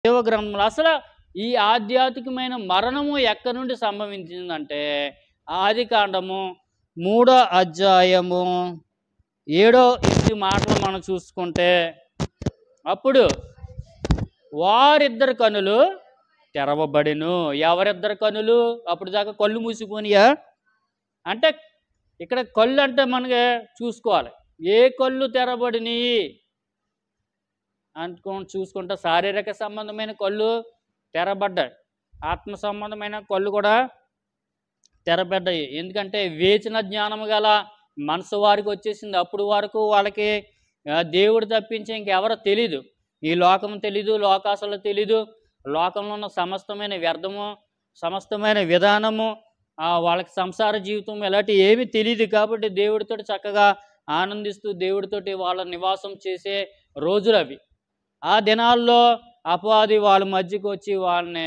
దేవ గ్రంథంలో అసలు ఈ ఆధ్యాత్మికమైన మరణము ఎక్కడి నుండి సంభవించిందంటే ఆది కాండము 3వ అధ్యాయము 7-8 మాటలు మనం చూసుకుంటే, అప్పుడు వారిద్దరి కనులు తెరవబడిను. ఎవరిద్దరు కనులు? అప్పుడు దాకా కళ్ళు మూసుకునియా అంటే ఇక్కడ కళ్ళు అంటే మనకి చూసుకోవాలి. ఏ కళ్ళు తెరబడినాయి చూసుకుంటే శారీరక సంబంధమైన కళ్ళు తెరబడ్డాయి, ఆత్మ సంబంధమైన కళ్ళు కూడా తెరబడ్డాయి. ఎందుకంటే వేచిన జ్ఞానం గల మనసు వారికి వచ్చేసింది. అప్పుడు వరకు వాళ్ళకి దేవుడు తప్పించి ఇంకెవరో తెలీదు. ఈ లోకం తెలీదు, లోకాసలు తెలీదు, లోకంలో ఉన్న సమస్తమైన వ్యర్థము, సమస్తమైన విధానము, వాళ్ళకి సంసార జీవితం ఇలాంటి ఏమీ తెలియదు. కాబట్టి దేవుడితోటి చక్కగా ఆనందిస్తూ దేవుడితోటి వాళ్ళ నివాసం చేసే రోజులు అవి. ఆ దినాల్లో అపవాది వాళ్ళ మధ్యకు వచ్చి వాళ్ళని